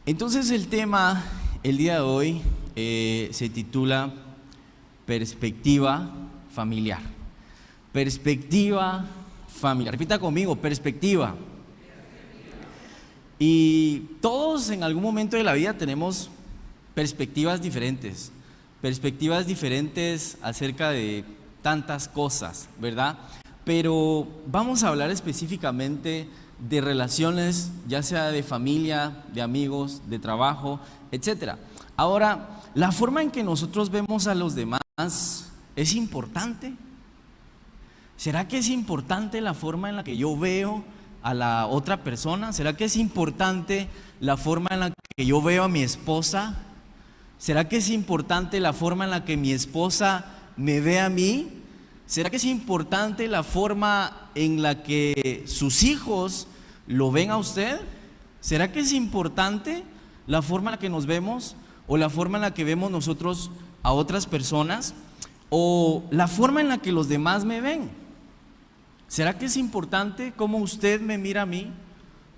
Entonces el tema el día de hoy se titula Perspectiva familiar. Perspectiva familiar. Repita conmigo, perspectiva. Y todos en algún momento de la vida tenemos perspectivas diferentes acerca de tantas cosas, ¿verdad? Pero vamos a hablar específicamente de relaciones, ya sea de familia, de amigos, de trabajo, etc. Ahora, la forma en que nosotros vemos a los demás es importante. ¿Será que es importante la forma en la que yo veo a la otra persona? ¿Será que es importante la forma en la que yo veo a mi esposa? ¿Será que es importante la forma en la que mi esposa me ve a mí? ¿Será que es importante la forma en la que sus hijos lo ven a usted? ¿Será que es importante la forma en la que nos vemos o la forma en la que vemos nosotros a otras personas o la forma en la que los demás me ven? ¿Será que es importante cómo usted me mira a mí?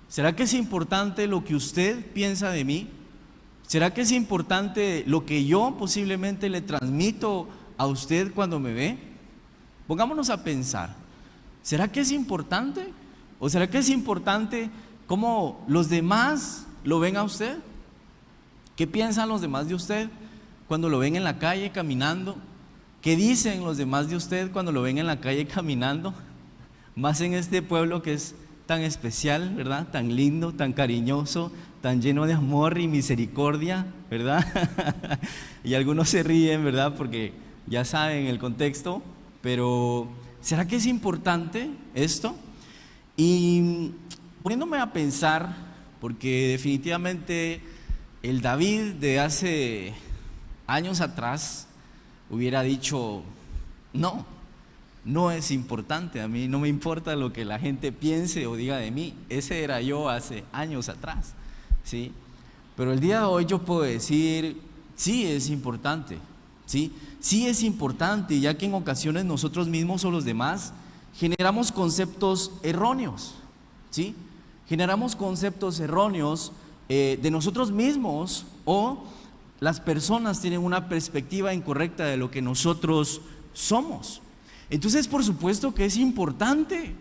¿Será que es importante lo que usted piensa de mí? ¿Será que es importante lo que yo posiblemente le transmito a usted cuando me ve? Pongámonos a pensar, ¿será que es importante? ¿O será que es importante cómo los demás lo ven a usted? ¿Qué piensan los demás de usted cuando lo ven en la calle caminando? ¿Qué dicen los demás de usted cuando lo ven en la calle caminando? Más en este pueblo que es tan especial, ¿verdad? Tan lindo, tan cariñoso, tan lleno de amor y misericordia, ¿verdad? Y algunos se ríen, ¿verdad? Porque ya saben el contexto, pero ¿será que es importante esto? Y poniéndome a pensar, porque definitivamente el David de hace años atrás hubiera dicho, no es importante, a mí no me importa lo que la gente piense o diga de mí. Ese era yo hace años atrás, ¿sí? Pero el día de hoy yo puedo decir, sí es importante, ¿sí? Sí es importante, ya que en ocasiones nosotros mismos o los demás generamos conceptos erróneos, ¿sí? Generamos conceptos erróneos de nosotros mismos, o las personas tienen una perspectiva incorrecta de lo que nosotros somos. Entonces, por supuesto que es importante,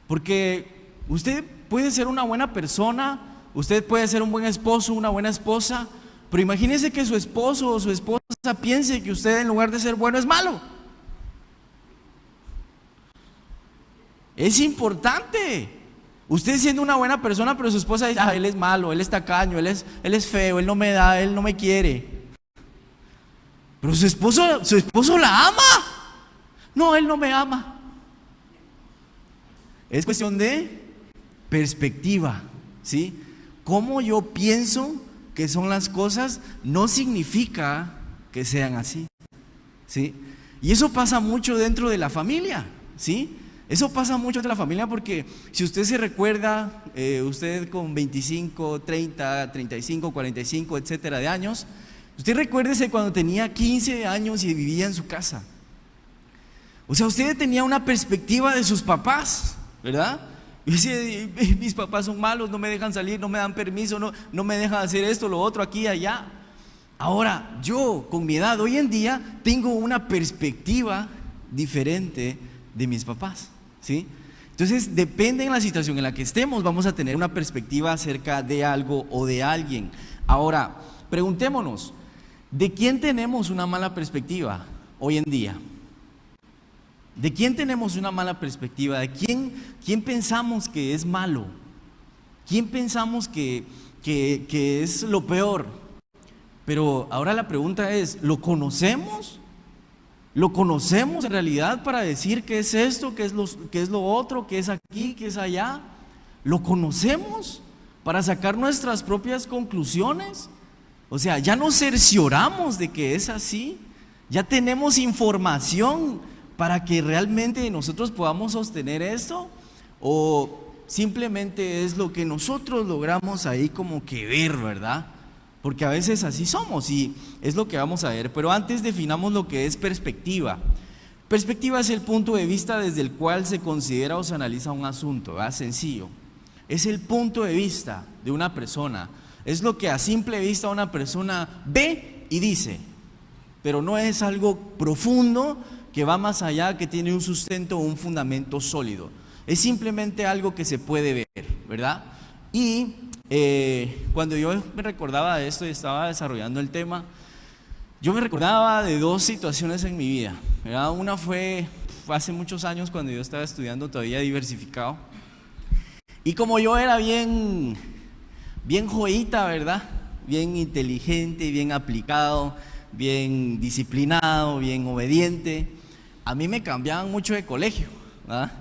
porque usted puede ser una buena persona, usted puede ser un buen esposo, una buena esposa, pero imagínese que su esposo o su esposa piense que usted, en lugar de ser bueno, es malo. Es importante. Usted siendo una buena persona, pero su esposa dice, él es malo, él es tacaño, él es feo, él no me da, él no me quiere. Pero su esposo la ama. No, él no me ama. Es cuestión de perspectiva, ¿sí? Cómo yo pienso que son las cosas no significa que sean así, ¿sí? Y eso pasa mucho dentro de la familia, ¿sí? Eso pasa mucho dentro de la familia, porque si usted se recuerda, usted con 25, 30, 35, 45, etcétera de años, usted recuérdese cuando tenía 15 años y vivía en su casa. O sea, usted tenía una perspectiva de sus papás, ¿verdad? Y dice, mis papás son malos, no me dejan salir, no me dan permiso, no me dejan hacer esto, lo otro, aquí y allá. Ahora, yo con mi edad hoy en día tengo una perspectiva diferente de mis papás, ¿sí? Entonces, depende de la situación en la que estemos, vamos a tener una perspectiva acerca de algo o de alguien. Ahora, preguntémonos, ¿de quién tenemos una mala perspectiva hoy en día? ¿De quién tenemos una mala perspectiva? ¿De quién pensamos que es malo? ¿Quién pensamos que es lo peor? Pero ahora la pregunta es, ¿lo conocemos? ¿Lo conocemos en realidad para decir qué es esto, qué es lo otro, qué es aquí, qué es allá? ¿Lo conocemos para sacar nuestras propias conclusiones? O sea, ya nos cercioramos de que es así, ya tenemos información para que realmente nosotros podamos sostener esto, o simplemente es lo que nosotros logramos ahí como que ver, ¿verdad? Porque a veces así somos y es lo que vamos a ver. Pero antes definamos lo que es perspectiva. Perspectiva es el punto de vista desde el cual se considera o se analiza un asunto, ¿verdad? Sencillo. Es el punto de vista de una persona. Es lo que a simple vista una persona ve y dice, pero no es algo profundo que va más allá, que tiene un sustento o un fundamento sólido. Es simplemente algo que se puede ver, ¿verdad? Y cuando yo me recordaba de esto y estaba desarrollando el tema, yo me recordaba de dos situaciones en mi vida, ¿verdad? Una fue hace muchos años cuando yo estaba estudiando todavía diversificado. Y como yo era bien joyita, ¿verdad? Bien inteligente, bien aplicado, bien disciplinado, bien obediente, a mí me cambiaban mucho de colegio, ¿verdad?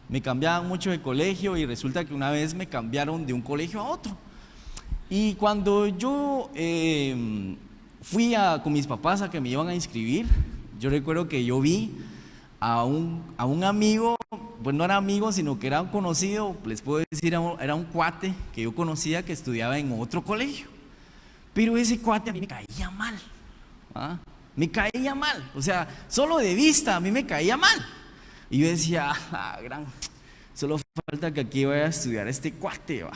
Me cambiaban mucho de colegio y resulta que una vez me cambiaron de un colegio a otro. Y cuando yo fui con mis papás a que me iban a inscribir, yo recuerdo que yo vi a un amigo, pues no era amigo, sino que era un conocido, les puedo decir, era un cuate que yo conocía que estudiaba en otro colegio. Pero ese cuate a mí me caía mal, ¿ah? Me caía mal, o sea, solo de vista a mí me caía mal. Y yo decía, solo falta que aquí vaya a estudiar este cuate, ¿va?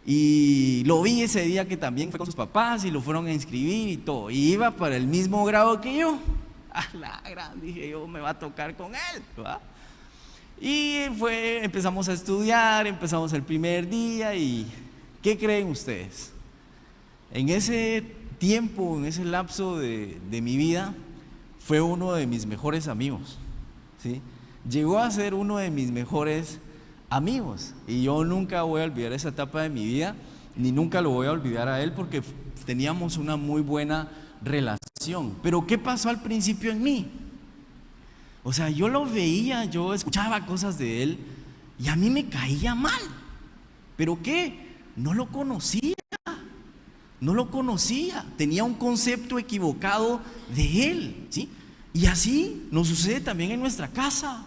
Y lo vi ese día que también fue con sus papás y lo fueron a inscribir y todo. Y iba para el mismo grado que yo. Dije yo, me va a tocar con él, ¿va? Y empezamos a estudiar, empezamos el primer día y ¿qué creen ustedes? En ese tiempo, en ese lapso de mi vida, fue uno de mis mejores amigos, ¿sí? Llegó a ser uno de mis mejores amigos y yo nunca voy a olvidar esa etapa de mi vida, ni nunca lo voy a olvidar a él porque teníamos una muy buena relación. Pero ¿qué pasó al principio en mí? O sea, yo lo veía, yo escuchaba cosas de él y a mí me caía mal. ¿Pero qué? No lo conocía, tenía un concepto equivocado de él, ¿sí? Y así nos sucede también en nuestra casa,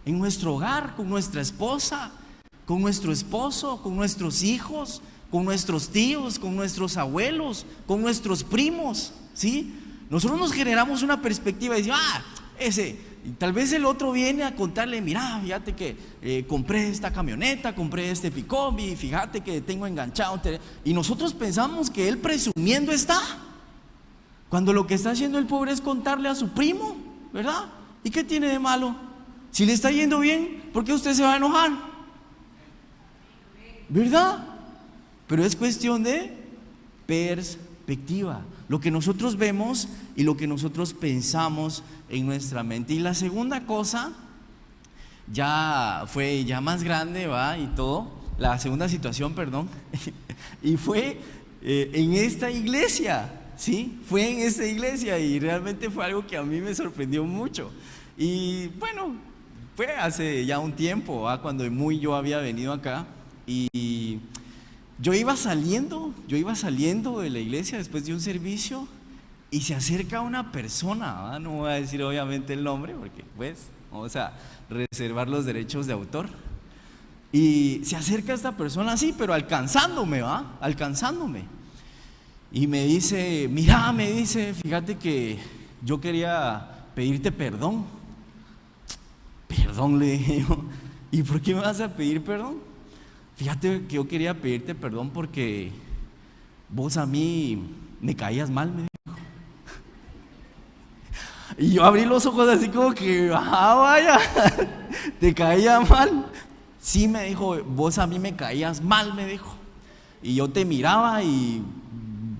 en nuestro hogar, con nuestra esposa, con nuestro esposo, con nuestros hijos, con nuestros tíos, con nuestros abuelos, con nuestros primos, ¿sí? Nosotros nos generamos una perspectiva y decimos, y tal vez el otro viene a contarle, mira, fíjate que compré esta camioneta, compré este pick-up y fíjate que tengo enganchado. Y nosotros pensamos que él presumiendo está, cuando lo que está haciendo el pobre es contarle a su primo, ¿verdad? ¿Y qué tiene de malo? Si le está yendo bien, ¿por qué usted se va a enojar? ¿Verdad? Pero es cuestión de perspectiva, lo que nosotros vemos y lo que nosotros pensamos en nuestra mente. Y la segunda cosa ya fue más grande, ¿va? Y todo, la segunda situación, perdón, y fue en esta iglesia, ¿sí? Fue en esta iglesia y realmente fue algo que a mí me sorprendió mucho. Y bueno, fue hace ya un tiempo, ¿va? Cuando yo había venido acá y yo iba saliendo de la iglesia después de un servicio y se acerca una persona, ¿va? No voy a decir obviamente el nombre porque pues vamos a reservar los derechos de autor. Y se acerca esta persona así, pero alcanzándome, ¿va? Alcanzándome. Y me dice, mira, fíjate que yo quería pedirte perdón. Perdón, le dije yo. ¿Y por qué me vas a pedir perdón? Fíjate que yo quería pedirte perdón porque vos a mí me caías mal, me dijo. Y yo abrí los ojos así como que, vaya, te caía mal. Sí, me dijo, vos a mí me caías mal, me dijo. Y yo te miraba y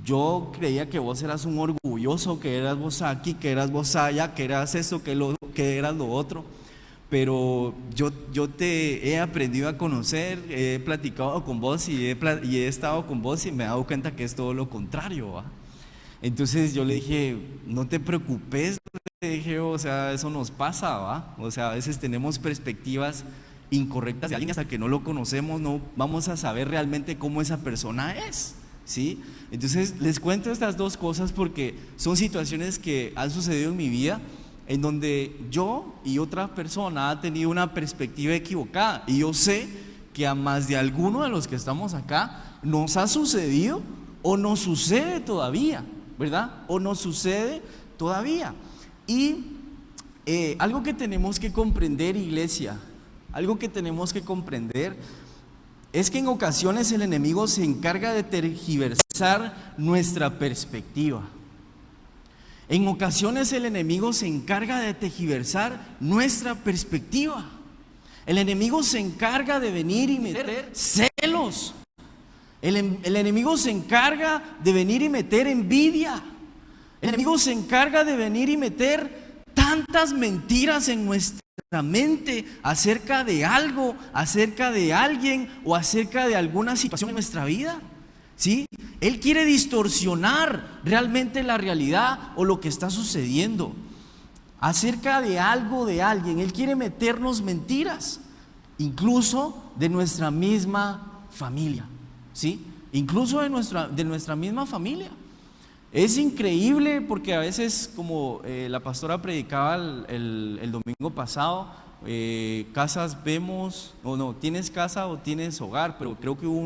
yo creía que vos eras un orgulloso, que eras vos aquí, que eras vos allá, que eras eso, que eras lo otro. Pero yo te he aprendido a conocer, he platicado con vos y he estado con vos y me he dado cuenta que es todo lo contrario, ¿va? Entonces yo le dije, no te preocupes, le dije, o sea, eso nos pasa, ¿va? O sea, a veces tenemos perspectivas incorrectas de alguien hasta que no lo conocemos, no vamos a saber realmente cómo esa persona es, ¿sí? Entonces les cuento estas dos cosas porque son situaciones que han sucedido en mi vida en donde yo y otra persona ha tenido una perspectiva equivocada y yo sé que a más de alguno de los que estamos acá nos ha sucedido o nos sucede todavía, ¿verdad? O nos sucede todavía. Y algo que tenemos que comprender, iglesia, algo que tenemos que comprender es que en ocasiones el enemigo se encarga de tergiversar nuestra perspectiva. En ocasiones el enemigo se encarga de tergiversar nuestra perspectiva. El enemigo se encarga de venir y meter celos. El enemigo se encarga de venir y meter envidia. El enemigo se encarga de venir y meter tantas mentiras en nuestra mente acerca de algo, acerca de alguien o acerca de alguna situación en nuestra vida. ¿Sí? Él quiere distorsionar realmente la realidad o lo que está sucediendo acerca de algo, de alguien. Él quiere meternos mentiras, incluso de nuestra misma familia, ¿sí? Incluso de nuestra misma familia. Es increíble porque a veces, como la pastora predicaba el domingo pasado, casas vemos, o no, tienes casa o tienes hogar, pero creo que hubo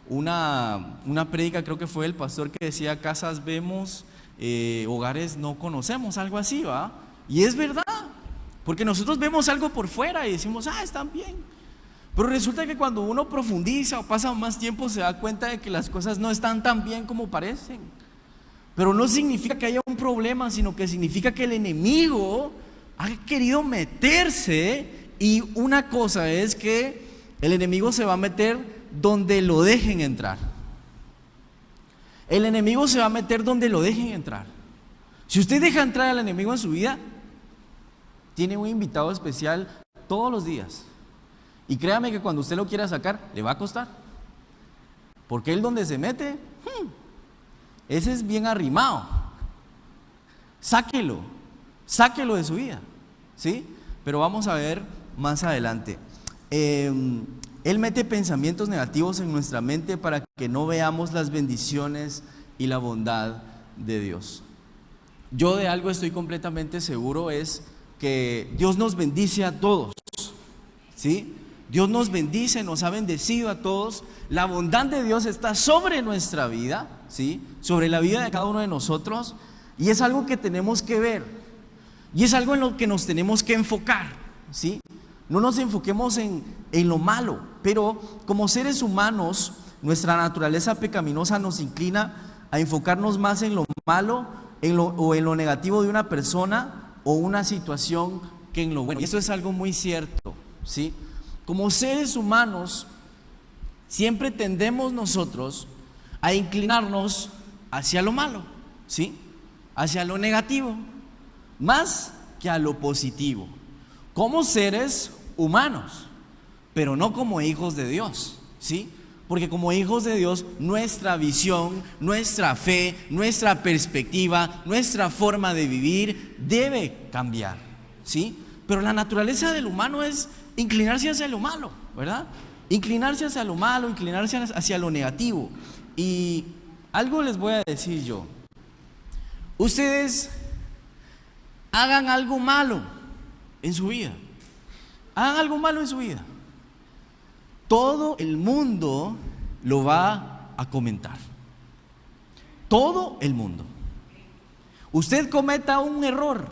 una prédica, creo que fue el pastor que decía casas vemos, hogares no conocemos, algo así, ¿va? Y es verdad, porque nosotros vemos algo por fuera y decimos, están bien, pero resulta que cuando uno profundiza o pasa más tiempo se da cuenta de que las cosas no están tan bien como parecen. Pero no significa que haya un problema, sino que significa que el enemigo ha querido meterse, y una cosa es que el enemigo se va a meter donde lo dejen entrar. El enemigo se va a meter donde lo dejen entrar. Si usted deja entrar al enemigo en su vida, tiene un invitado especial todos los días. Y créame que cuando usted lo quiera sacar, le va a costar. Porque él donde se mete, ese es bien arrimado. Sáquelo de su vida, ¿sí? Pero vamos a ver más adelante. Él mete pensamientos negativos en nuestra mente para que no veamos las bendiciones y la bondad de Dios. Yo de algo estoy completamente seguro, es que Dios nos bendice a todos, ¿sí? Dios nos bendice, nos ha bendecido a todos. La bondad de Dios está sobre nuestra vida, ¿sí? Sobre la vida de cada uno de nosotros, y es algo que tenemos que ver, y es algo en lo que nos tenemos que enfocar, ¿sí? No nos enfoquemos en lo malo, pero como seres humanos, nuestra naturaleza pecaminosa nos inclina a enfocarnos más en lo malo o en lo negativo de una persona o una situación que en lo bueno. Y esto es algo muy cierto, ¿sí? Como seres humanos, siempre tendemos nosotros a inclinarnos hacia lo malo, ¿sí? Hacia lo negativo, más que a lo positivo. Como seres humanos, pero no como hijos de Dios, ¿sí? Porque como hijos de Dios, nuestra visión, nuestra fe, nuestra perspectiva, nuestra forma de vivir debe cambiar, ¿sí? Pero la naturaleza del humano es inclinarse hacia lo malo, ¿verdad? Inclinarse hacia lo malo, inclinarse hacia lo negativo. Y algo les voy a decir yo. Ustedes hagan algo malo en su vida. Hagan algo malo en su vida. Todo el mundo lo va a comentar. Todo el mundo. Usted cometa un error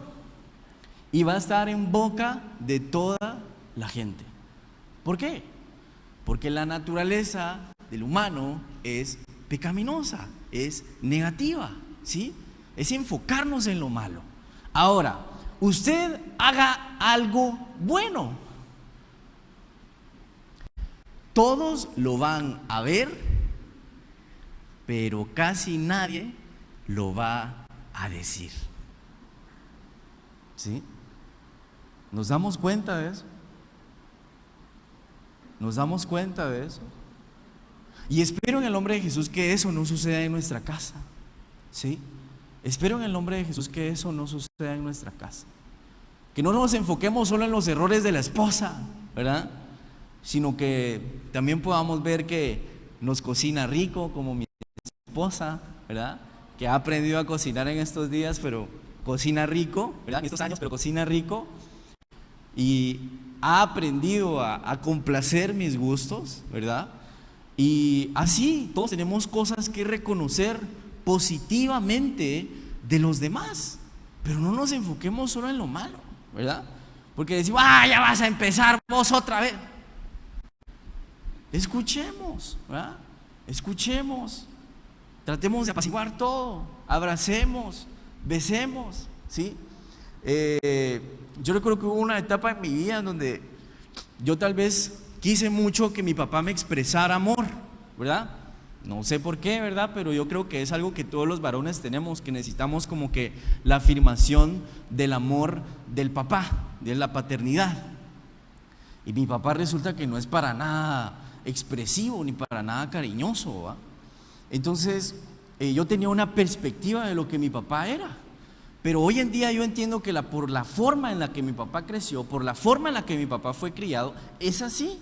y va a estar en boca de toda la gente. ¿Por qué? Porque la naturaleza del humano es pecaminosa, es negativa, ¿sí? Es enfocarnos en lo malo. Ahora, usted haga algo bueno, todos lo van a ver, pero casi nadie lo va a decir, ¿sí? ¿Nos damos cuenta de eso? ¿Nos damos cuenta de eso? Y espero en el nombre de Jesús que eso no suceda en nuestra casa, ¿sí? Espero en el nombre de Jesús que eso no suceda en nuestra casa. Que no nos enfoquemos solo en los errores de la esposa, ¿verdad? Sino que también podamos ver que nos cocina rico, como mi esposa, ¿verdad? Que ha aprendido a cocinar en estos días, pero cocina rico, ¿verdad? En estos años, pero cocina rico. Y ha aprendido a complacer mis gustos, ¿verdad? Y así todos tenemos cosas que reconocer positivamente de los demás, pero no nos enfoquemos solo en lo malo, ¿verdad? Porque decimos, ya vas a empezar vos otra vez. escuchemos, ¿verdad? Escuchemos, tratemos de apaciguar todo, abracemos, besemos, ¿sí? Yo recuerdo que hubo una etapa en mi vida en donde yo tal vez quise mucho que mi papá me expresara amor, ¿verdad? No sé por qué, ¿verdad? Pero yo creo que es algo que todos los varones tenemos, que necesitamos como que la afirmación del amor del papá, de la paternidad. Y mi papá resulta que no es para nada expresivo ni para nada cariñoso, ¿va? Entonces yo tenía una perspectiva de lo que mi papá era, pero hoy en día yo entiendo que por la forma en la que mi papá creció, por la forma en la que mi papá fue criado, es así.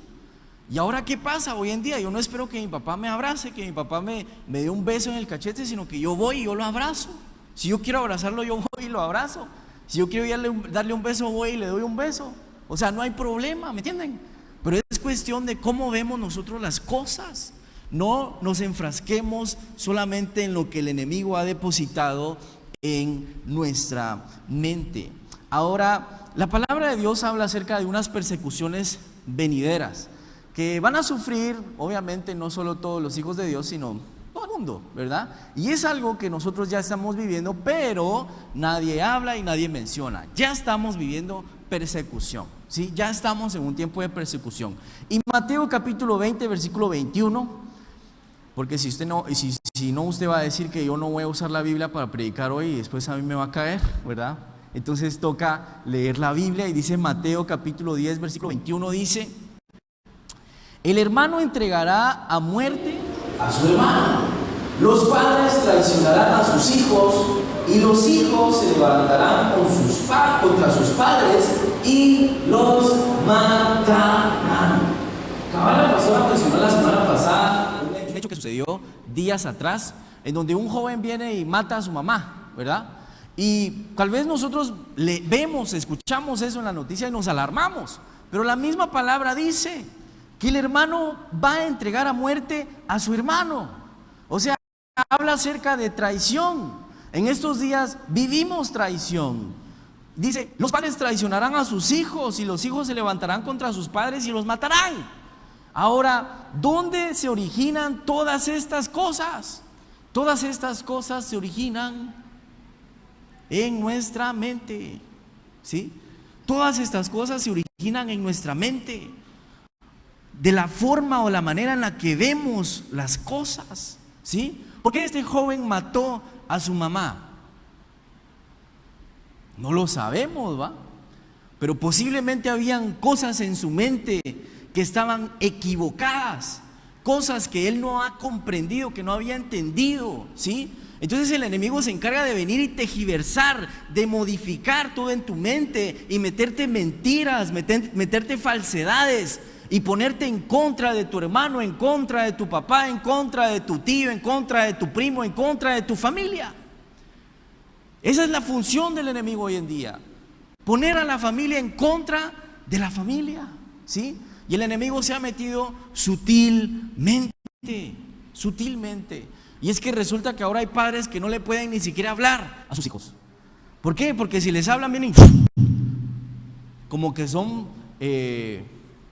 Y ahora, ¿qué pasa hoy en día? Yo no espero que mi papá me abrace, que mi papá me dé un beso en el cachete, sino que yo voy y yo lo abrazo. Si yo quiero abrazarlo, yo voy y lo abrazo. Si yo quiero darle un beso, voy y le doy un beso. O sea, no hay problema, ¿me entienden? Pero es cuestión de cómo vemos nosotros las cosas. No nos enfrasquemos solamente en lo que el enemigo ha depositado en nuestra mente. Ahora, la palabra de Dios habla acerca de unas persecuciones venideras que van a sufrir, obviamente, no solo todos los hijos de Dios, sino todo el mundo, ¿verdad? Y es algo que nosotros ya estamos viviendo, pero nadie habla y nadie menciona. Ya estamos viviendo persecución, ¿sí? Ya estamos en un tiempo de persecución. Y Mateo capítulo 20, versículo 21, porque si no, usted va a decir que yo no voy a usar la Biblia para predicar hoy y después a mí me va a caer, ¿verdad? Entonces toca leer la Biblia y dice Mateo capítulo 10, versículo 21, dice: el hermano entregará a muerte a su hermano, los padres traicionarán a sus hijos y los hijos se levantarán contra sus padres y los matarán. Cabal, la pastora mencionó la semana pasada un hecho que sucedió días atrás, en donde un joven viene y mata a su mamá, ¿verdad? Y tal vez nosotros escuchamos eso en la noticia y nos alarmamos, pero la misma palabra dice que el hermano va a entregar a muerte a su hermano. O sea, habla acerca de traición. En estos días vivimos traición. Dice, los padres traicionarán a sus hijos y los hijos se levantarán contra sus padres y los matarán. Ahora, ¿dónde se originan todas estas cosas? Todas estas cosas se originan en nuestra mente, ¿sí? Todas estas cosas se originan en nuestra mente, de la forma o la manera en la que vemos las cosas, ¿sí? ¿Por qué este joven mató a su mamá? No lo sabemos, ¿va? Pero posiblemente habían cosas en su mente que estaban equivocadas, cosas que él no ha comprendido, que no había entendido, ¿sí? Entonces el enemigo se encarga de venir y tergiversar, de modificar todo en tu mente y meterte mentiras, meterte falsedades y ponerte en contra de tu hermano, en contra de tu papá, en contra de tu tío, en contra de tu primo, en contra de tu familia. Esa es la función del enemigo hoy en día, poner a la familia en contra de la familia, ¿sí? Y el enemigo se ha metido sutilmente. Y es que resulta que ahora hay padres que no le pueden ni siquiera hablar a sus hijos. ¿Por qué? Porque si les hablan vienen como que son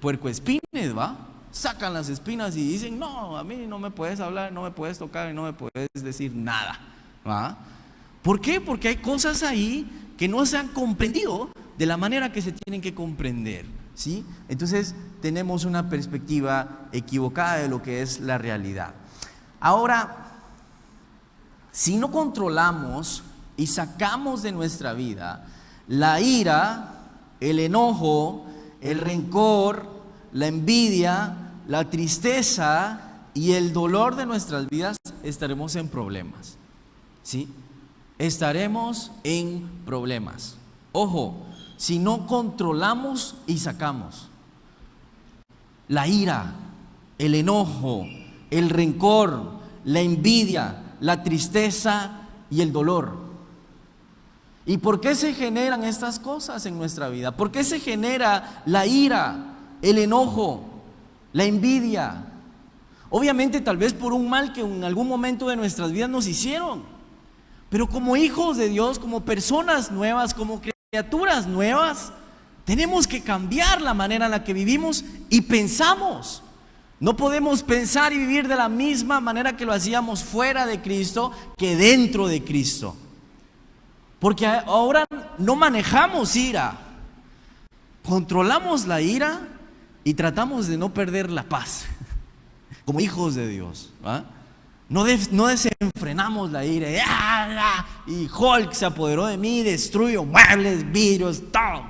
puercoespines, ¿va? Sacan las espinas y dicen, no, a mí no me puedes hablar, no me puedes tocar y no me puedes decir nada, ¿va? ¿Por qué? Porque hay cosas ahí que no se han comprendido de la manera que se tienen que comprender, ¿sí? Entonces tenemos una perspectiva equivocada de lo que es la realidad. Ahora, si no controlamos y sacamos de nuestra vida la ira, el enojo, el rencor, la envidia, la tristeza y el dolor de nuestras vidas, estaremos en problemas, ¿sí? Estaremos en problemas. Ojo, si no controlamos y sacamos la ira, el enojo, el rencor, la envidia, la tristeza y el dolor. ¿Y por qué se generan estas cosas en nuestra vida? ¿Por qué se genera la ira, el enojo, la envidia? Obviamente tal vez por un mal que en algún momento de nuestras vidas nos hicieron. Pero como hijos de Dios, como personas nuevas, como criaturas nuevas, tenemos que cambiar la manera en la que vivimos y pensamos. No podemos pensar y vivir de la misma manera que lo hacíamos fuera de Cristo que dentro de Cristo. Porque ahora no manejamos ira, controlamos la ira y tratamos de no perder la paz, como hijos de Dios, ¿va? No desenfrenamos la ira y Hulk se apoderó de mí, destruyó muebles, vidrios, todo.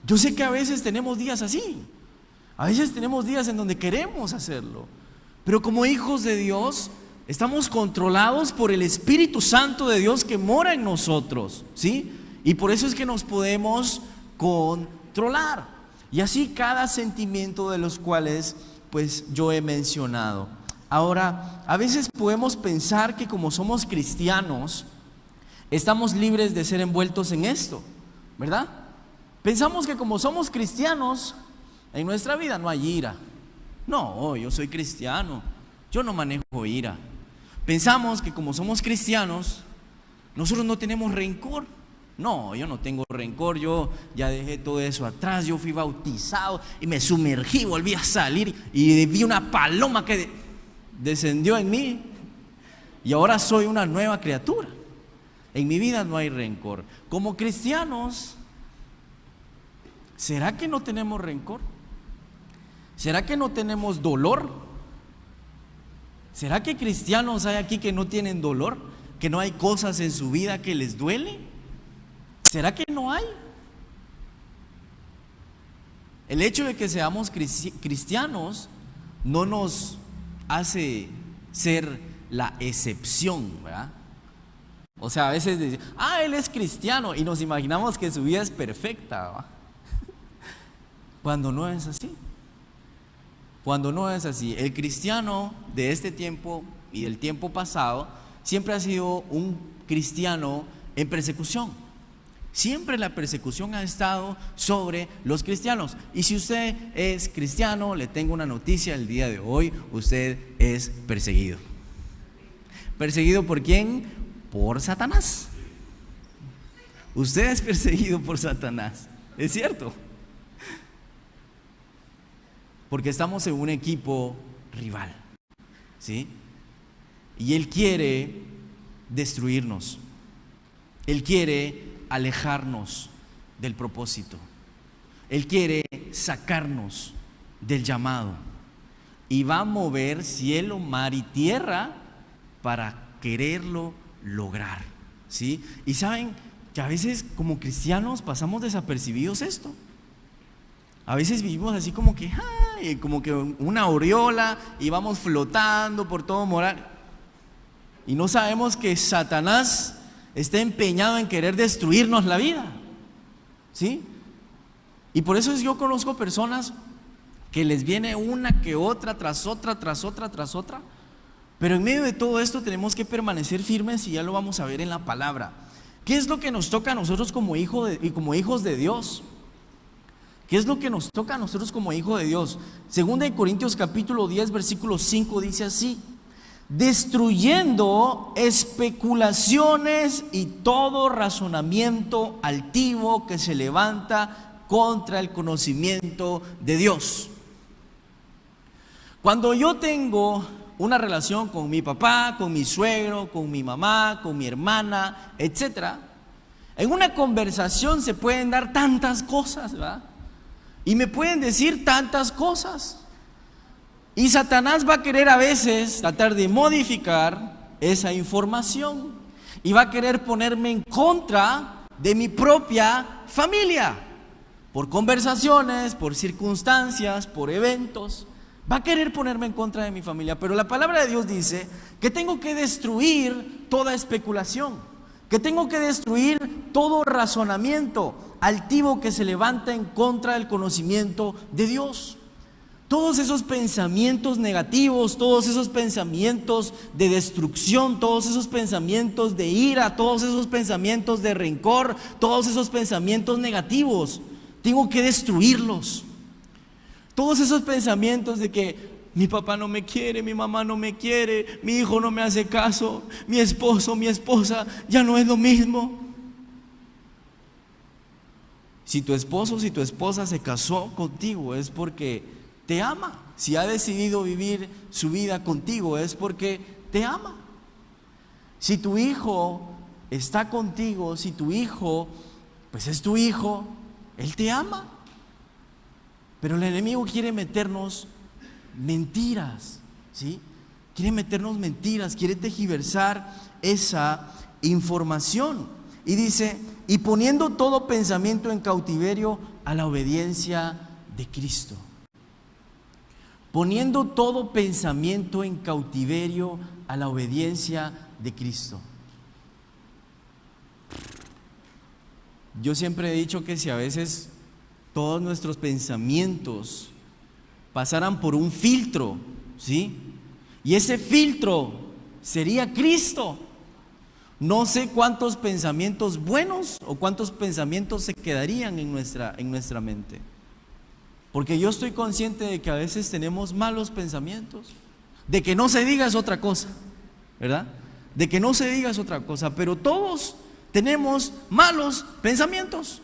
Yo sé que a veces tenemos días así. A veces tenemos días en donde queremos hacerlo, pero como hijos de Dios estamos controlados por el Espíritu Santo de Dios que mora en nosotros, ¿sí? Y por eso es que nos podemos controlar. Y así cada sentimiento de los cuales pues yo he mencionado. Ahora, a veces podemos pensar que como somos cristianos estamos libres de ser envueltos en esto, ¿verdad? Pensamos que como somos cristianos en nuestra vida no hay ira. No, yo soy cristiano, yo no manejo ira. Pensamos que como somos cristianos, nosotros no tenemos rencor. No, yo no tengo rencor, yo ya dejé todo eso atrás, yo fui bautizado y me sumergí, volví a salir y vi una paloma que descendió en mí y ahora soy una nueva criatura. En mi vida no hay rencor. Como cristianos, ¿será que no tenemos rencor? ¿Será que no tenemos dolor? ¿Será que cristianos hay aquí que no tienen dolor? ¿Que no hay cosas en su vida que les duele? ¿Será que no hay? El hecho de que seamos cristianos no nos hace ser la excepción, ¿verdad? O sea, a veces decimos, él es cristiano y nos imaginamos que su vida es perfecta, ¿verdad? Cuando no es así. Cuando no es así, el cristiano de este tiempo y del tiempo pasado siempre ha sido un cristiano en persecución. Siempre la persecución ha estado sobre los cristianos. Y si usted es cristiano, le tengo una noticia el día de hoy: usted es perseguido. ¿Perseguido por quién? Por Satanás. Usted es perseguido por Satanás. ¿Es cierto? Porque estamos en un equipo rival, ¿sí? Y él quiere destruirnos. Él quiere alejarnos del propósito. Él quiere sacarnos del llamado. Y va a mover cielo, mar y tierra para quererlo lograr, ¿sí? Y saben que a veces como cristianos pasamos desapercibidos esto. A veces vivimos así como que una aureola y vamos flotando por todo moral. Y no sabemos que Satanás está empeñado en querer destruirnos la vida, ¿sí? Y por eso yo conozco personas que les viene una que otra, tras otra, tras otra, tras otra. Pero en medio de todo esto tenemos que permanecer firmes y ya lo vamos a ver en la palabra. ¿Qué es lo que nos toca a nosotros como hijos de Dios? ¿Qué es lo que nos toca a nosotros como hijos de Dios? Segunda de Corintios capítulo 10 versículo 5 dice así: destruyendo especulaciones y todo razonamiento altivo que se levanta contra el conocimiento de Dios. Cuando yo tengo una relación con mi papá, con mi suegro, con mi mamá, con mi hermana, etcétera, en una conversación se pueden dar tantas cosas, ¿verdad? Y me pueden decir tantas cosas. Y Satanás va a querer a veces tratar de modificar esa información y va a querer ponerme en contra de mi propia familia, por conversaciones, por circunstancias, por eventos. Va a querer ponerme en contra de mi familia. Pero la palabra de Dios dice que tengo que destruir toda especulación, que tengo que destruir todo razonamiento altivo que se levanta en contra del conocimiento de Dios. Todos esos pensamientos negativos, todos esos pensamientos de destrucción, todos esos pensamientos de ira, todos esos pensamientos de rencor, todos esos pensamientos negativos, tengo que destruirlos. Todos esos pensamientos de que mi papá no me quiere, mi mamá no me quiere, mi hijo no me hace caso, mi esposo, mi esposa ya no es lo mismo. Si tu esposo, si tu esposa se casó contigo es porque te ama, si ha decidido vivir su vida contigo, es porque te ama. Si tu hijo está contigo, si tu hijo, pues es tu hijo, él te ama. Pero el enemigo quiere meternos mentiras, ¿sí? Quiere meternos mentiras, quiere tergiversar esa información. Y dice, y poniendo todo pensamiento en cautiverio a la obediencia de Cristo. Poniendo todo pensamiento en cautiverio a la obediencia de Cristo. Yo siempre he dicho que si a veces todos nuestros pensamientos pasaran por un filtro, ¿sí? Y ese filtro sería Cristo. No sé cuántos pensamientos buenos o cuántos pensamientos se quedarían en nuestra mente. Porque yo estoy consciente de que a veces tenemos malos pensamientos. De que no se diga es otra cosa, ¿verdad? De que no se diga es otra cosa, pero todos tenemos malos pensamientos.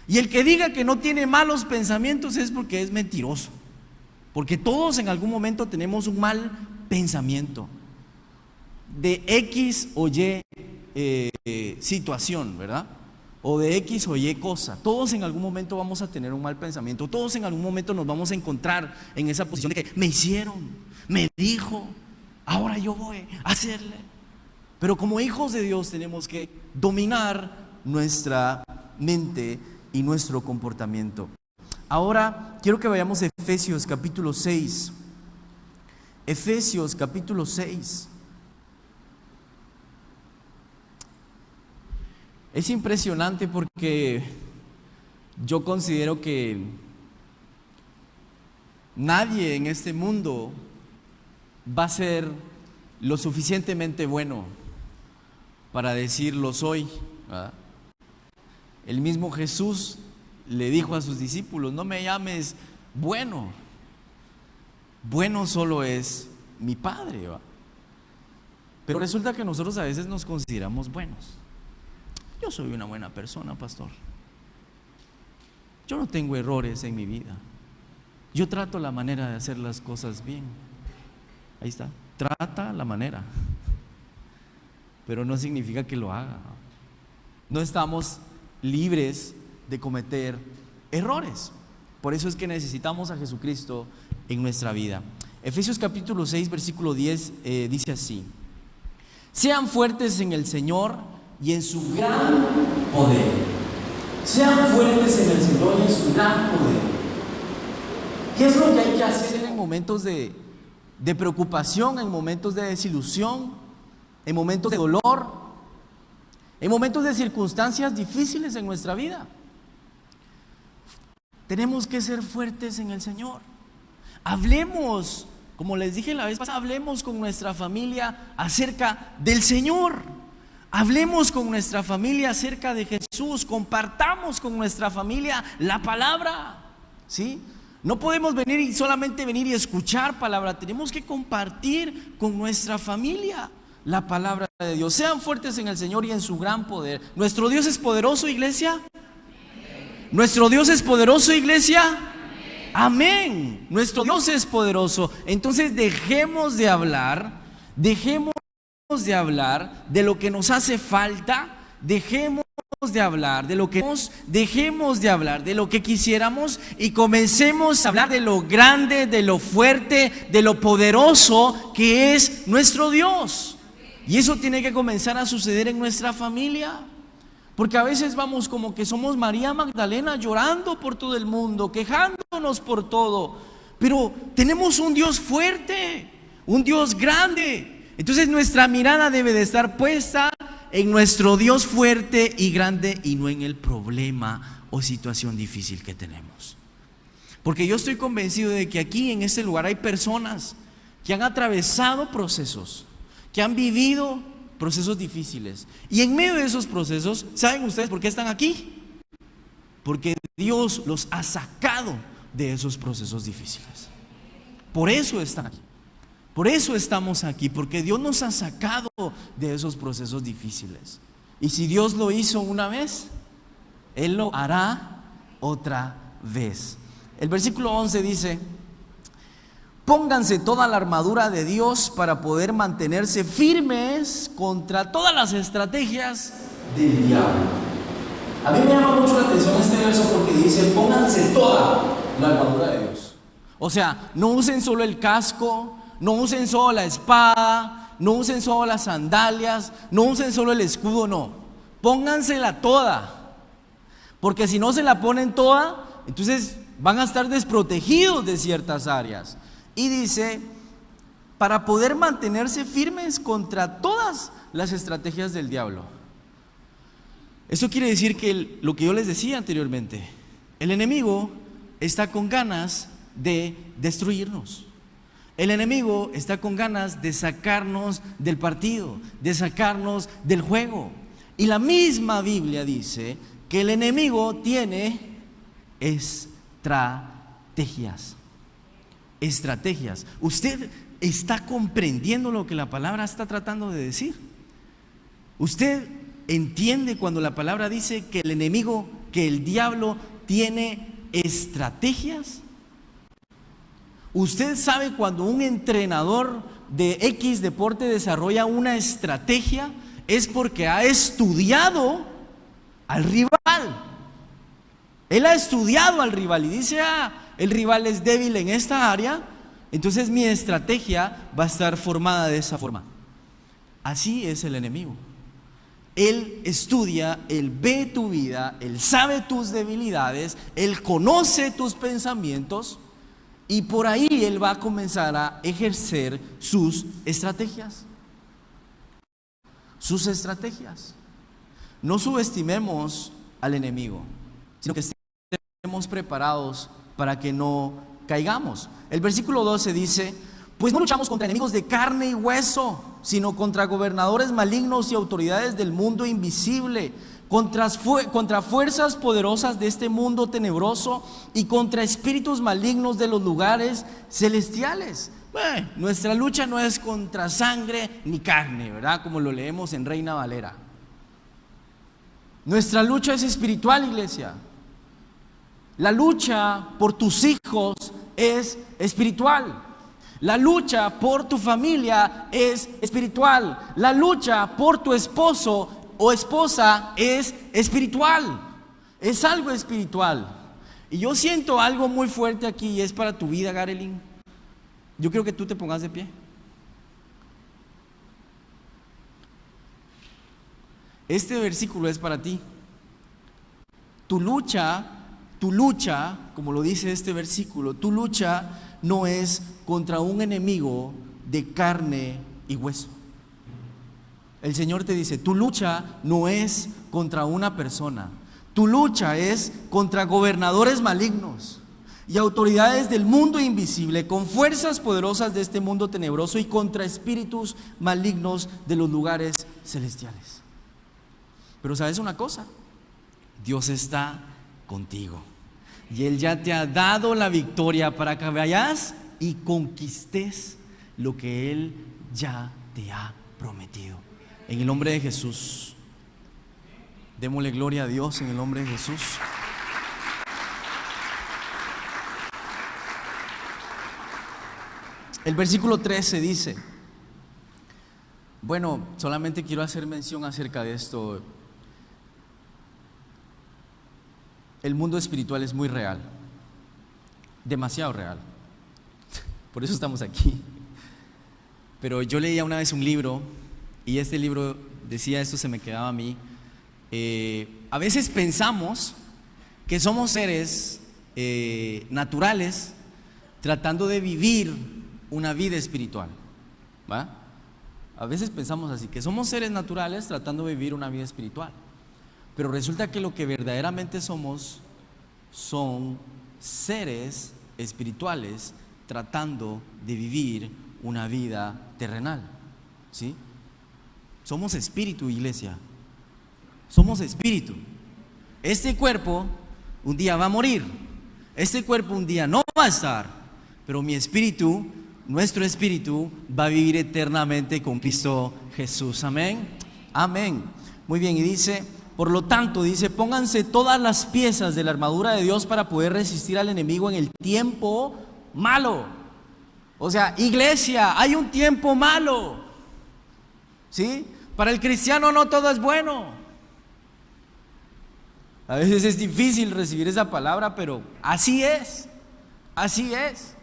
Y el que diga que no tiene malos pensamientos es porque es mentiroso. Porque todos en algún momento tenemos un mal pensamiento de X o Y situación, ¿verdad? O de X o Y cosa. Todos en algún momento vamos a tener un mal pensamiento. Todos en algún momento nos vamos a encontrar en esa posición de que me hicieron, me dijo, ahora yo voy a hacerle. Pero como hijos de Dios tenemos que dominar nuestra mente y nuestro comportamiento. Ahora quiero que vayamos a Efesios capítulo 6. Efesios capítulo 6. Es impresionante porque yo considero que nadie en este mundo va a ser lo suficientemente bueno para decir lo soy, ¿verdad? El mismo Jesús le dijo a sus discípulos, no me llames bueno, bueno solo es mi Padre, ¿verdad? Pero resulta que nosotros a veces nos consideramos buenos. Yo soy una buena persona, pastor. Yo no tengo errores en mi vida. Yo trato la manera de hacer las cosas bien. Ahí está, trata la manera. Pero no significa que lo haga. No estamos libres de cometer errores. Por eso es que necesitamos a Jesucristo en nuestra vida. Efesios capítulo 6, versículo 10 dice así: sean fuertes en el Señor y en su gran poder. Sean fuertes en el Señor y en su gran poder. ¿Qué es lo que hay que hacer en momentos de preocupación, en momentos de desilusión, en momentos de dolor, en momentos de circunstancias difíciles en nuestra vida? Tenemos que ser fuertes en el Señor. Hablemos, como les dije la vez pasada, hablemos con nuestra familia acerca del Señor. Hablemos con nuestra familia acerca de Jesús. Compartamos con nuestra familia la palabra, ¿sí? No podemos solamente venir y escuchar palabra. Tenemos que compartir con nuestra familia la palabra de Dios. Sean fuertes en el Señor y en su gran poder. ¿Nuestro Dios es poderoso, iglesia? ¿Nuestro Dios es poderoso, iglesia? Amén. Nuestro Dios es poderoso. Entonces dejemos de hablar de lo que nos hace falta, dejemos de hablar de lo que dejemos de hablar de lo que quisiéramos y comencemos a hablar de lo grande, de lo fuerte, de lo poderoso que es nuestro Dios. Y eso tiene que comenzar a suceder en nuestra familia. Porque a veces vamos como que somos María Magdalena llorando por todo el mundo, quejándonos por todo. Pero tenemos un Dios fuerte, un Dios grande. Entonces nuestra mirada debe de estar puesta en nuestro Dios fuerte y grande y no en el problema o situación difícil que tenemos. Porque yo estoy convencido de que aquí en este lugar hay personas que han atravesado procesos, que han vivido procesos difíciles. Y en medio de esos procesos, ¿saben ustedes por qué están aquí? Porque Dios los ha sacado de esos procesos difíciles. Por eso están aquí. Por eso estamos aquí, porque Dios nos ha sacado de esos procesos difíciles. Y si Dios lo hizo una vez, Él lo hará otra vez. El versículo 11 dice: Pónganse toda la armadura de Dios para poder mantenerse firmes contra todas las estrategias del diablo. A mí me llama mucho la atención este verso porque dice: pónganse toda la armadura de Dios. O sea, no usen solo el casco, no usen solo la espada, no usen solo las sandalias, no usen solo el escudo, no. Póngansela toda. Porque si no se la ponen toda, entonces van a estar desprotegidos de ciertas áreas. Y dice, para poder mantenerse firmes contra todas las estrategias del diablo. Eso quiere decir que lo que yo les decía anteriormente, el enemigo está con ganas de destruirnos. El enemigo está con ganas de sacarnos del partido, de sacarnos del juego. Y la misma Biblia dice que el enemigo tiene estrategias. Estrategias. ¿Usted está comprendiendo lo que la palabra está tratando de decir? ¿Usted entiende cuando la palabra dice que el enemigo, que el diablo tiene estrategias? ¿Usted sabe cuando un entrenador de X deporte desarrolla una estrategia? Es porque ha estudiado al rival. Él ha estudiado al rival y dice: el rival es débil en esta área, entonces mi estrategia va a estar formada de esa forma. Así es el enemigo. Él estudia, él ve tu vida, él sabe tus debilidades, él conoce tus pensamientos y por ahí él va a comenzar a ejercer sus estrategias. Sus estrategias. No subestimemos al enemigo, sino que estemos preparados para que no caigamos. El versículo 12 dice: pues no luchamos contra enemigos de carne y hueso, sino contra gobernadores malignos y autoridades del mundo invisible, contra fuerzas poderosas de este mundo tenebroso y contra espíritus malignos de los lugares celestiales. Nuestra lucha no es contra sangre ni carne, ¿verdad? Como lo leemos en Reina Valera. Nuestra lucha es espiritual, iglesia. La lucha por tus hijos es espiritual. La lucha por tu familia es espiritual. La lucha por tu esposo o esposa es espiritual. Es algo espiritual. Y yo siento algo muy fuerte aquí y es para tu vida, Garelin. Yo quiero que tú te pongas de pie. Este versículo es para ti. Tu lucha, como lo dice este versículo, tu lucha no es contra un enemigo de carne y hueso. El Señor te dice: tu lucha no es contra una persona, tu lucha es contra gobernadores malignos y autoridades del mundo invisible, con fuerzas poderosas de este mundo tenebroso y contra espíritus malignos de los lugares celestiales. Pero ¿sabes una cosa? Dios está contigo y Él ya te ha dado la victoria para que vayas y conquistes lo que Él ya te ha prometido. En el nombre de Jesús, démosle gloria a Dios en el nombre de Jesús. El versículo 13 dice, bueno, solamente quiero hacer mención acerca de esto. El mundo espiritual es muy real, demasiado real. Por eso estamos aquí. Pero yo leía una vez un libro y este libro decía esto, se me quedaba a mí. A veces pensamos que somos seres naturales tratando de vivir una vida espiritual, ¿va? A veces pensamos así, que somos seres naturales tratando de vivir una vida espiritual. Pero resulta que lo que verdaderamente somos son seres espirituales tratando de vivir una vida terrenal, ¿sí? Somos espíritu, iglesia. Somos espíritu. Este cuerpo un día va a morir. Este cuerpo un día no va a estar. Pero mi espíritu, nuestro espíritu, va a vivir eternamente con Cristo Jesús. Amén. Amén. Muy bien, y dice, por lo tanto, dice, pónganse todas las piezas de la armadura de Dios para poder resistir al enemigo en el tiempo malo. O sea, iglesia, hay un tiempo malo, ¿sí? Para el cristiano no todo es bueno. A veces es difícil recibir esa palabra, pero así es, así es.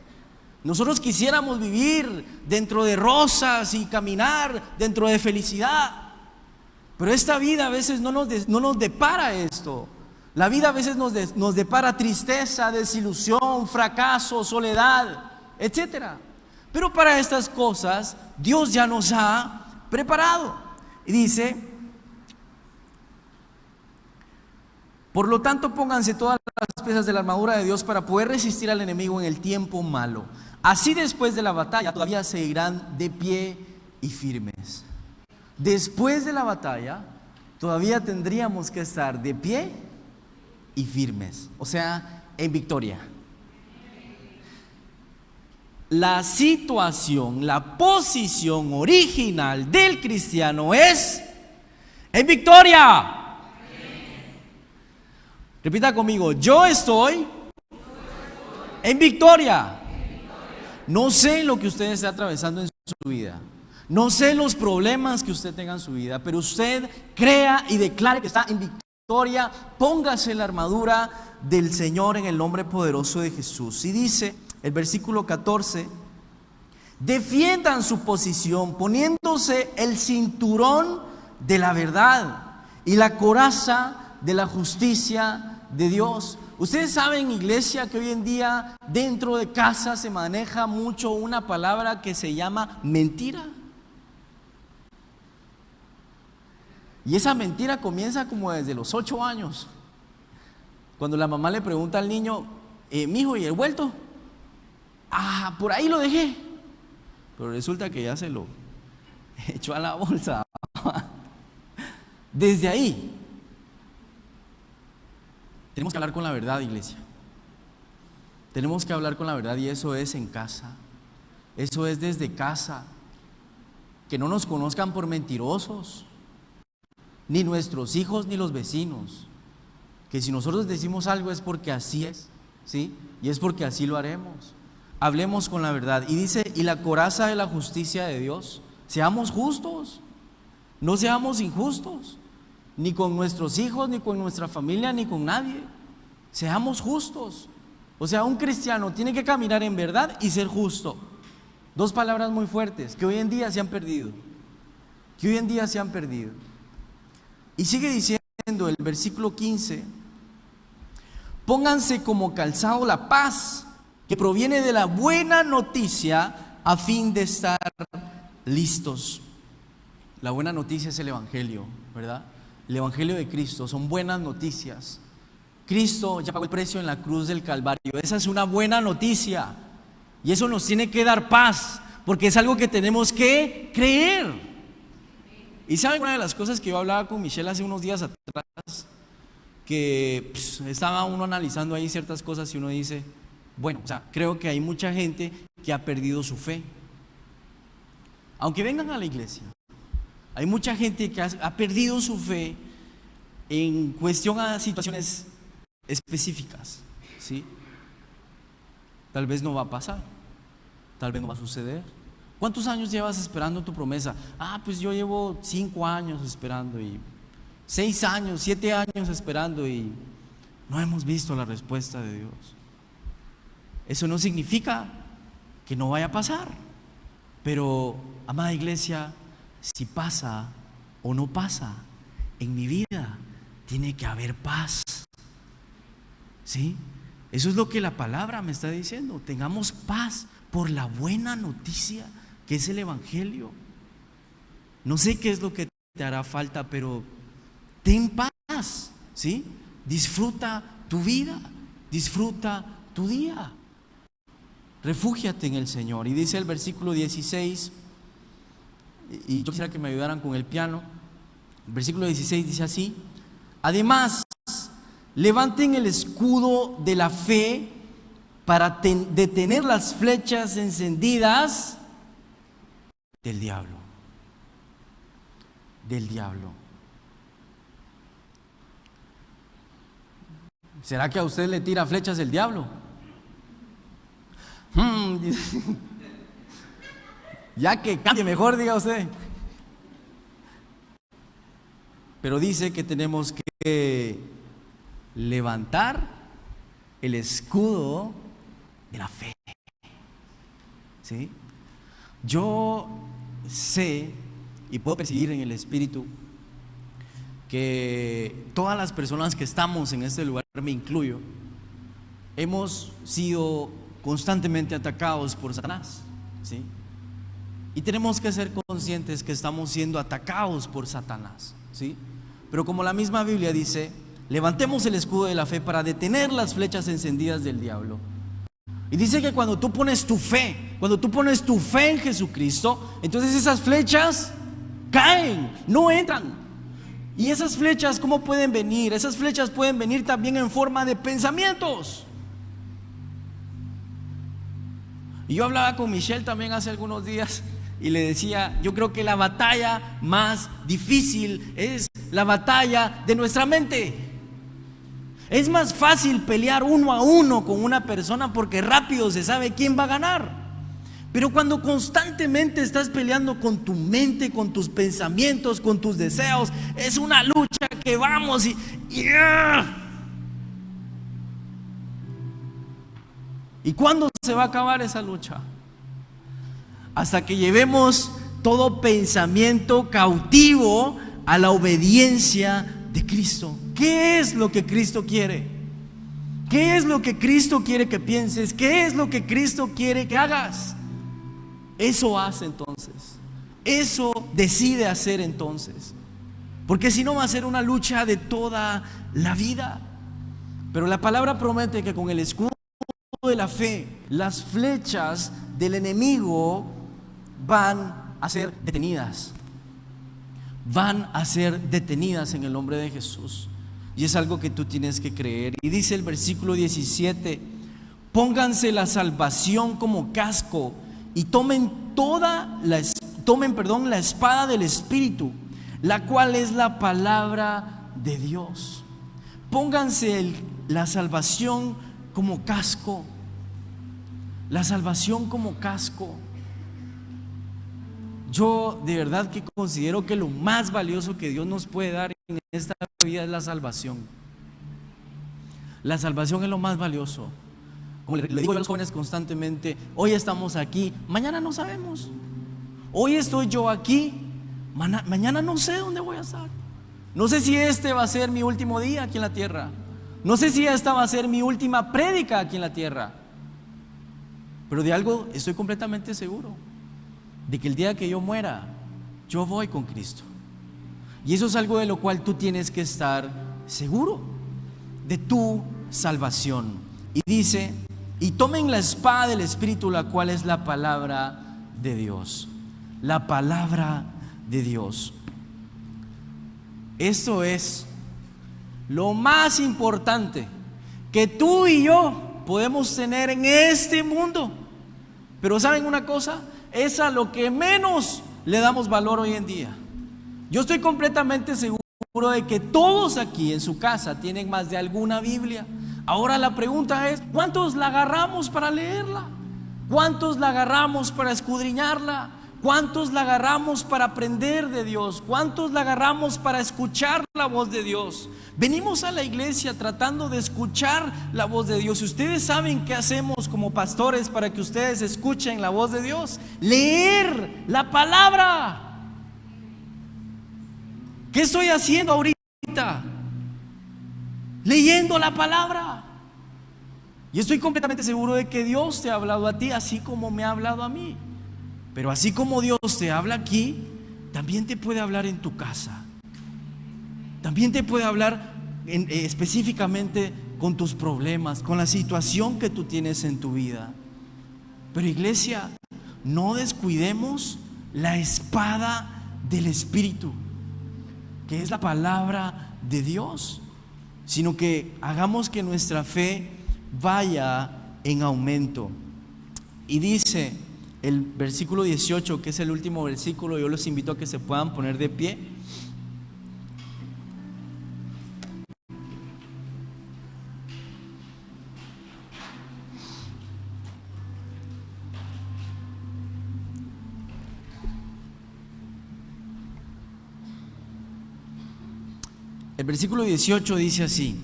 Nosotros quisiéramos vivir dentro de rosas y caminar dentro de felicidad, pero esta vida a veces no nos depara esto. La vida a veces nos depara tristeza, desilusión, fracaso, soledad, etcétera. Pero para estas cosas Dios ya nos ha preparado. Y dice: por lo tanto, pónganse todas las piezas de la armadura de Dios para poder resistir al enemigo en el tiempo malo. Así después de la batalla todavía seguirán de pie y firmes. Después de la batalla todavía tendríamos que estar de pie y firmes, o sea, en victoria. La situación, la posición original del cristiano es en victoria. Repita conmigo: yo estoy en victoria. No sé lo que usted esté atravesando en su vida, no sé los problemas que usted tenga en su vida, pero usted crea y declare que está en victoria. Póngase la armadura del Señor en el nombre poderoso de Jesús. Y dice el versículo 14: defiendan su posición poniéndose el cinturón de la verdad y la coraza de la justicia de Dios. Ustedes saben, iglesia, que hoy en día dentro de casa se maneja mucho una palabra que se llama mentira. Y esa mentira comienza como desde los 8 años. Cuando la mamá le pregunta al niño: mijo, ¿y el vuelto? Ah, por ahí lo dejé. Pero resulta que ya se lo echó a la bolsa. Desde ahí tenemos que hablar con la verdad, iglesia. Tenemos que hablar con la verdad, y eso es en casa. Eso es desde casa. Que no nos conozcan por mentirosos, ni nuestros hijos ni los vecinos. Que si nosotros decimos algo es porque así es, ¿sí? Y es porque así lo haremos. Hablemos con la verdad. Y dice: y la coraza de la justicia de Dios. Seamos justos, no seamos injustos, ni con nuestros hijos, ni con nuestra familia, ni con nadie. Seamos justos. O sea, un cristiano tiene que caminar en verdad y ser justo. Dos palabras muy fuertes que hoy en día se han perdido. Que hoy en día se han perdido. Y sigue diciendo el versículo 15: pónganse como calzado la paz, que proviene de la buena noticia, a fin de estar listos. La buena noticia es el Evangelio, ¿verdad? El Evangelio de Cristo son buenas noticias. Cristo ya pagó el precio en la cruz del Calvario. Esa es una buena noticia, y eso nos tiene que dar paz, porque es algo que tenemos que creer. Y saben, una de las cosas que yo hablaba con Michelle hace unos días atrás, que estaba uno analizando ahí ciertas cosas y uno dice: bueno, o sea, creo que hay mucha gente que ha perdido su fe. Aunque vengan a la iglesia, hay mucha gente que ha perdido su fe en cuestión a situaciones específicas, ¿sí? Tal vez no va a pasar, tal vez no va a suceder. ¿Cuántos años llevas esperando tu promesa? Ah, pues yo llevo 5 años esperando, y 6 años, 7 años esperando, y no hemos visto la respuesta de Dios. Eso no significa que no vaya a pasar, pero, amada iglesia, si pasa o no pasa, en mi vida tiene que haber paz, ¿sí? Eso es lo que la palabra me está diciendo. Tengamos paz por la buena noticia que es el Evangelio. No sé qué es lo que te hará falta, pero ten paz, ¿sí? Disfruta tu vida, disfruta tu día. Refúgiate en el Señor. Y dice el versículo 16, y yo quisiera que me ayudaran con el piano. El versículo 16 dice así: además, levanten el escudo de la fe para detener las flechas encendidas del diablo. Del diablo. ¿Será que a usted le tira flechas el diablo? Ya que cambie mejor, diga usted. Pero dice que tenemos que levantar el escudo de la fe. ¿Sí? Yo sé y puedo percibir en el Espíritu que todas las personas que estamos en este lugar, me incluyo, hemos sido constantemente atacados por Satanás, ¿sí? Y tenemos que ser conscientes que estamos siendo atacados por Satanás, ¿sí? Pero como la misma Biblia dice, levantemos el escudo de la fe para detener las flechas encendidas del diablo. Y dice que cuando tú pones tu fe en Jesucristo, entonces esas flechas caen, no entran. Y esas flechas, ¿cómo pueden venir? Esas flechas pueden venir también en forma de pensamientos. Y yo hablaba con Michelle también hace algunos días y le decía, yo creo que la batalla más difícil es la batalla de nuestra mente. Es más fácil pelear 1 a 1 con una persona porque rápido se sabe quién va a ganar. Pero cuando constantemente estás peleando con tu mente, con tus pensamientos, con tus deseos, es una lucha que vamos ¿Y cuándo se va a acabar esa lucha? Hasta que llevemos todo pensamiento cautivo a la obediencia de Cristo. ¿Qué es lo que Cristo quiere? ¿Qué es lo que Cristo quiere que pienses? ¿Qué es lo que Cristo quiere que hagas? Eso hace entonces. Eso decide hacer entonces. Porque si no va a ser una lucha de toda la vida. Pero la palabra promete que con el escudo de la fe, las flechas del enemigo van a ser detenidas. Van a ser detenidas en el nombre de Jesús. Y es algo que tú tienes que creer. Y dice el versículo 17: pónganse la salvación como casco y tomen la espada del Espíritu, la cual es la palabra de Dios. Pónganse la salvación como casco. La salvación como casco. Yo de verdad que considero que lo más valioso que Dios nos puede dar en esta vida es la salvación. La salvación es lo más valioso. Como le digo a los jóvenes constantemente, hoy estamos aquí, mañana no sabemos. Hoy estoy yo aquí, mañana no sé dónde voy a estar. No sé si este va a ser mi último día aquí en la tierra. No sé si esta va a ser mi última prédica aquí en la tierra. Pero de algo estoy completamente seguro: de que el día que yo muera, yo voy con Cristo. Y eso es algo de lo cual tú tienes que estar seguro, de tu salvación. Y dice: y tomen la espada del Espíritu, la cual es la palabra de Dios. La palabra de Dios. Esto es lo más importante que tú y yo podemos tener en este mundo. Pero ¿saben una cosa? Es a lo que menos le damos valor hoy en día. Yo estoy completamente seguro de que todos aquí en su casa tienen más de alguna Biblia. Ahora la pregunta es: ¿cuántos la agarramos para leerla? ¿Cuántos la agarramos para escudriñarla? ¿Cuántos la agarramos para aprender de Dios? ¿Cuántos la agarramos para escuchar la voz de Dios? Venimos a la iglesia tratando de escuchar la voz de Dios. Y ustedes saben qué hacemos como pastores para que ustedes escuchen la voz de Dios: leer la palabra. ¿Qué estoy haciendo ahorita? Leyendo la palabra. Y estoy completamente seguro de que Dios te ha hablado a ti así como me ha hablado a mí. Pero así como Dios te habla aquí, también te puede hablar en tu casa. También te puede hablar específicamente con tus problemas, con la situación que tú tienes en tu vida. Pero iglesia, no descuidemos la espada del Espíritu, que es la palabra de Dios, sino que hagamos que nuestra fe vaya en aumento. Y dice el versículo 18, que es el último versículo, yo los invito a que se puedan poner de pie. El versículo 18 dice así: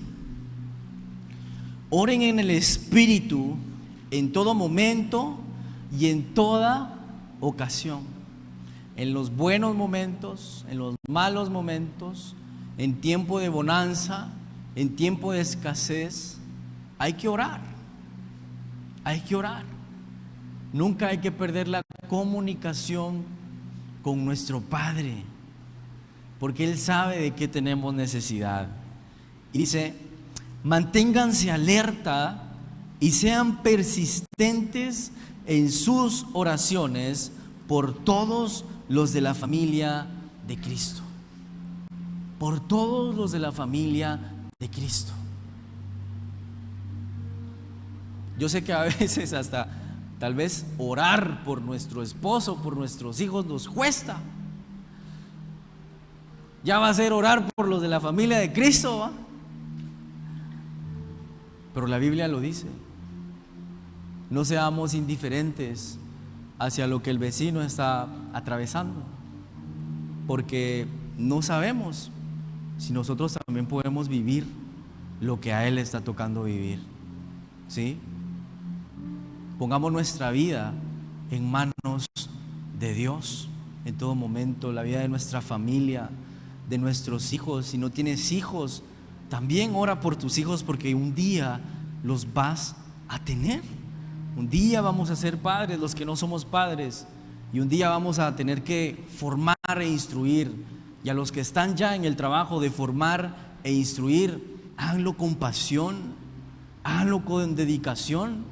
oren en el Espíritu en todo momento y en toda ocasión. En los buenos momentos, en los malos momentos, en tiempo de bonanza, en tiempo de escasez, hay que orar. Hay que orar. Nunca hay que perder la comunicación con nuestro Padre, porque Él sabe de qué tenemos necesidad. Y dice: manténganse alerta y sean persistentes en sus oraciones por todos los de la familia de Cristo. Por todos los de la familia de Cristo. Yo sé que a veces hasta tal vez orar por nuestro esposo, por nuestros hijos nos cuesta. Ya va a ser orar por los de la familia de Cristo, ¿va? Pero la Biblia lo dice. No seamos indiferentes hacia lo que el vecino está atravesando, porque no sabemos si nosotros también podemos vivir lo que a él le está tocando vivir. ¿Sí? Pongamos nuestra vida en manos de Dios en todo momento, la vida de nuestra familia, de nuestros hijos. Si no tienes hijos, también ora por tus hijos, porque un día los vas a tener. Un día vamos a ser padres los que no somos padres, y un día vamos a tener que formar e instruir. Y a los que están ya en el trabajo de formar e instruir, háganlo con pasión, háganlo con dedicación.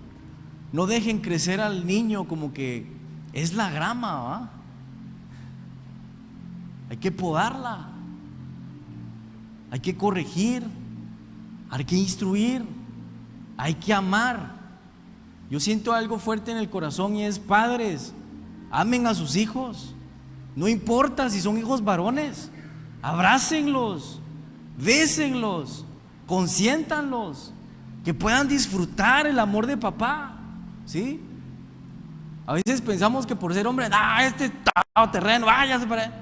No dejen crecer al niño como que es la grama, ¿va? Hay que podarla, hay que corregir, hay que instruir, hay que amar. Yo siento algo fuerte en el corazón, y es: padres, amen a sus hijos. No importa si son hijos varones, abrácenlos, bésenlos, consiéntanlos, que puedan disfrutar el amor de papá. ¿Sí? A veces pensamos que por ser hombre, este terreno, váyase para allá.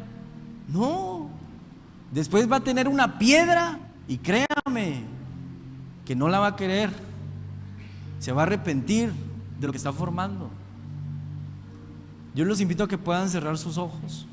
No, después va a tener una piedra, y créame que no la va a querer. Se va a arrepentir de lo que está formando. Yo los invito a que puedan cerrar sus ojos.